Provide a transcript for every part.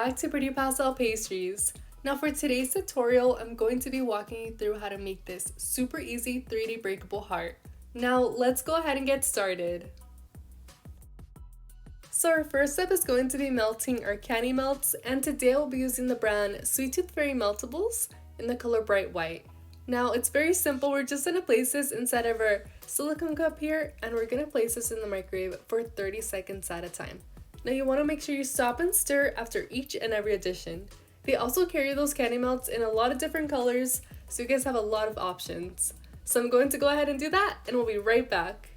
back to Pretty Pastel Pastries. Now for today's tutorial, I'm going to be walking you through how to make this super easy 3D breakable heart. Now let's go ahead and get started. So our first step is going to be melting our candy melts, and today I'll be using the brand Sweet Tooth Fairy Meltables in the color Bright White. Now it's very simple, we're just going to place this inside of our silicone cup here, and we're going to place this in the microwave for 30 seconds at a time. Now you want to make sure you stop and stir after each and every addition. They also carry those candy melts in a lot of different colors, so you guys have a lot of options. So I'm going to go ahead and do that, and we'll be right back.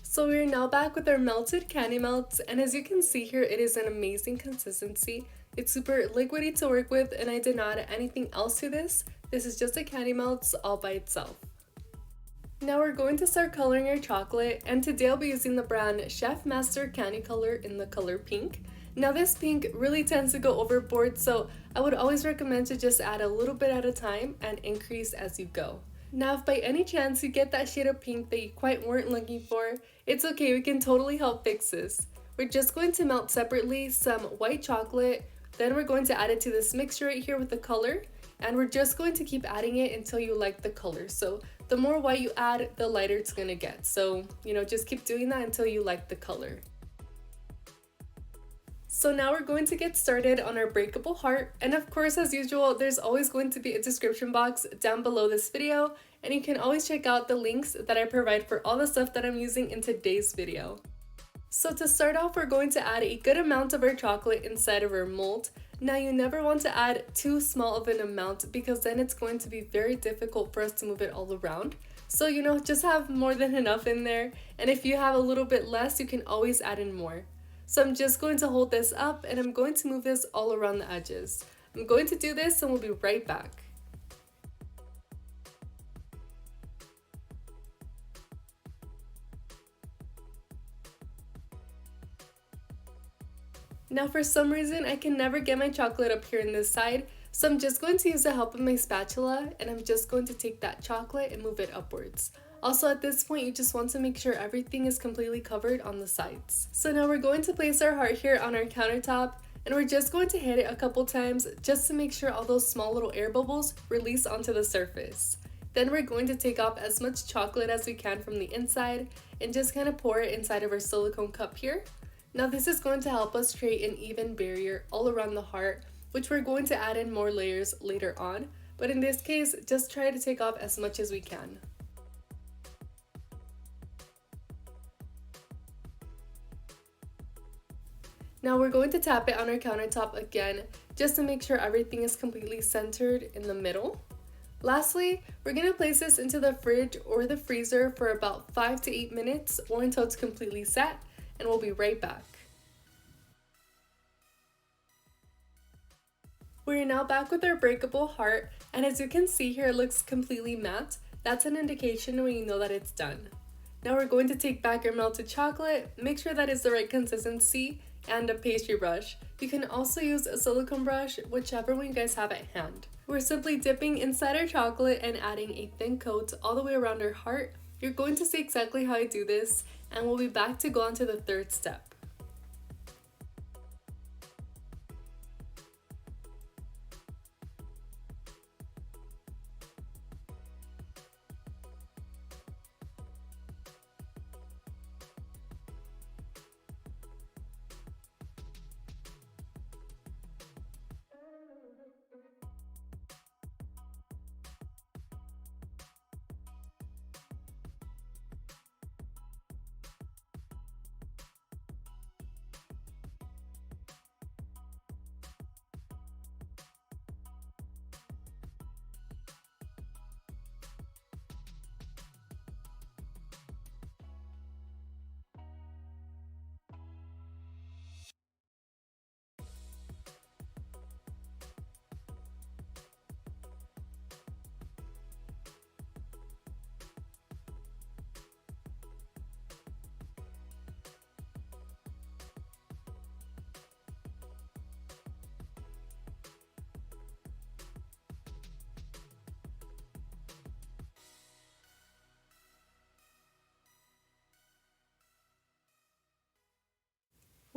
So we are now back with our melted candy melts, and as you can see here, it is an amazing consistency. It's super liquidy to work with, and I did not add anything else to this. This is just a candy melts all by itself. Now we're going to start coloring our chocolate, and today I'll be using the brand Chef Master Candy Color in the color pink. Now this pink really tends to go overboard, so I would always recommend to just add a little bit at a time and increase as you go. Now if by any chance you get that shade of pink that you quite weren't looking for, it's okay, we can totally help fix this. We're just going to melt separately some white chocolate, then we're going to add it to this mixture right here with the color, and we're just going to keep adding it until you like the color. So the more white you add, the lighter it's gonna get. So, just keep doing that until you like the color. So now we're going to get started on our breakable heart, and of course, as usual, there's always going to be a description box down below this video, and you can always check out the links that I provide for all the stuff that I'm using in today's video. So to start off, we're going to add a good amount of our chocolate inside of our mold. Now you never want to add too small of an amount because then it's going to be very difficult for us to move it all around. So just have more than enough in there, and if you have a little bit less, you can always add in more. So I'm just going to hold this up and I'm going to move this all around the edges. I'm going to do this and we'll be right back. Now for some reason I can never get my chocolate up here in this side, so I'm just going to use the help of my spatula, and I'm just going to take that chocolate and move it upwards. Also at this point you just want to make sure everything is completely covered on the sides. So now we're going to place our heart here on our countertop, and we're just going to hit it a couple times just to make sure all those small little air bubbles release onto the surface. Then we're going to take off as much chocolate as we can from the inside and just kind of pour it inside of our silicone cup here. Now this is going to help us create an even barrier all around the heart, which we're going to add in more layers later on, but in this case, just try to take off as much as we can. Now we're going to tap it on our countertop again, just to make sure everything is completely centered in the middle. Lastly, we're going to place this into the fridge or the freezer for about 5 to 8 minutes or until it's completely set, and we'll be right back. We're now back with our breakable heart, and as you can see here, it looks completely matte. That's an indication when you know that it's done. Now we're going to take back our melted chocolate, make sure that it's the right consistency, and a pastry brush. You can also use a silicone brush, whichever one you guys have at hand. We're simply dipping inside our chocolate and adding a thin coat all the way around our heart. You're going to see exactly how I do this, and we'll be back to go on to the third step.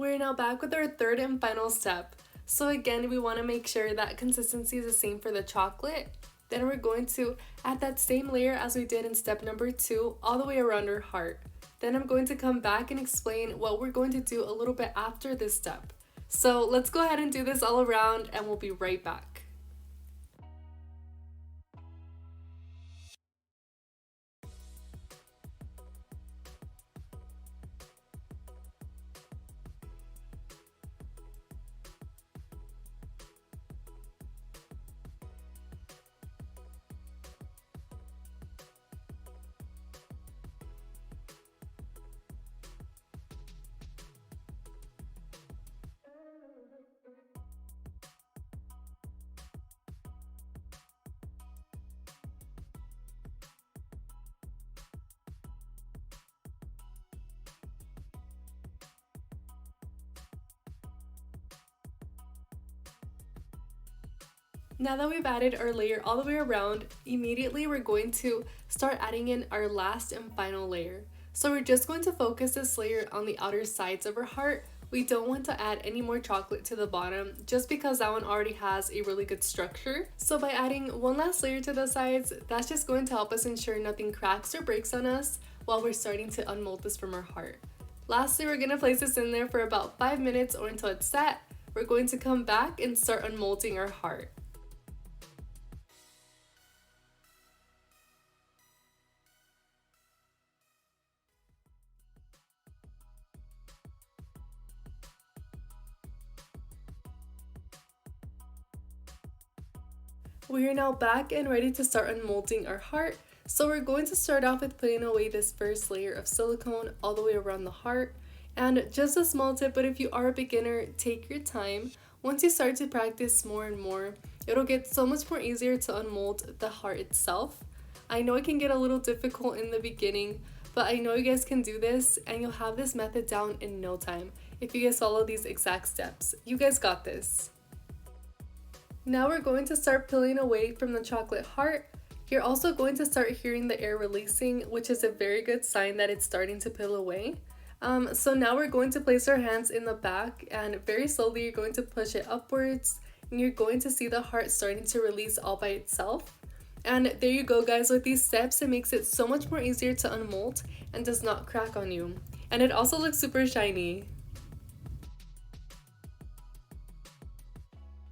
We're now back with our third and final step. So again, we want to make sure that consistency is the same for the chocolate. Then we're going to add that same layer as we did in step number 2 all the way around our heart. Then I'm going to come back and explain what we're going to do a little bit after this step. So let's go ahead and do this all around and we'll be right back. Now that we've added our layer all the way around, immediately we're going to start adding in our last and final layer. So we're just going to focus this layer on the outer sides of our heart. We don't want to add any more chocolate to the bottom just because that one already has a really good structure. So by adding one last layer to the sides, that's just going to help us ensure nothing cracks or breaks on us while we're starting to unmold this from our heart. Lastly, we're going to place this in there for about 5 minutes or until it's set. We're going to come back and start unmolding our heart. We are now back and ready to start unmolding our heart. So we're going to start off with putting away this first layer of silicone all the way around the heart. And just a small tip, but if you are a beginner, take your time. Once you start to practice more and more, it'll get so much more easier to unmold the heart itself. I know it can get a little difficult in the beginning, but I know you guys can do this and you'll have this method down in no time if you guys follow these exact steps. You guys got this. Now we're going to start peeling away from the chocolate heart. You're also going to start hearing the air releasing, which is a very good sign that it's starting to peel away. So now we're going to place our hands in the back and very slowly you're going to push it upwards and you're going to see the heart starting to release all by itself. And there you go guys, with these steps it makes it so much more easier to unmold and does not crack on you. And it also looks super shiny.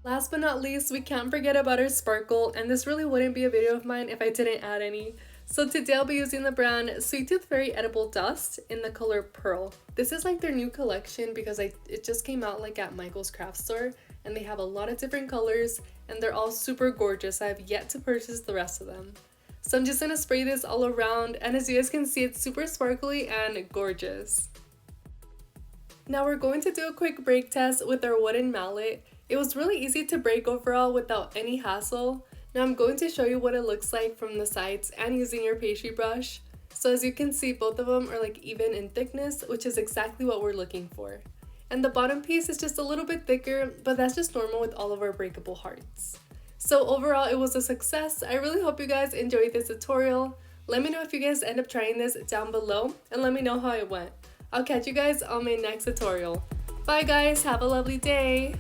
Last but not least, we can't forget about our sparkle, and this really wouldn't be a video of mine if I didn't add any. So today I'll be using the brand Sweet Tooth Fairy Edible Dust in the color Pearl. This is like their new collection because it just came out like at Michael's craft store, and they have a lot of different colors and they're all super gorgeous. I have yet to purchase the rest of them. So I'm just gonna spray this all around, and as you guys can see, it's super sparkly and gorgeous. Now we're going to do a quick break test with our wooden mallet. It was really easy to break overall without any hassle. Now I'm going to show you what it looks like from the sides and using your pastry brush. So as you can see, both of them are like even in thickness, which is exactly what we're looking for. And the bottom piece is just a little bit thicker, but that's just normal with all of our breakable hearts. So overall, it was a success. I really hope you guys enjoyed this tutorial. Let me know if you guys end up trying this down below and let me know how it went. I'll catch you guys on my next tutorial. Bye guys, have a lovely day!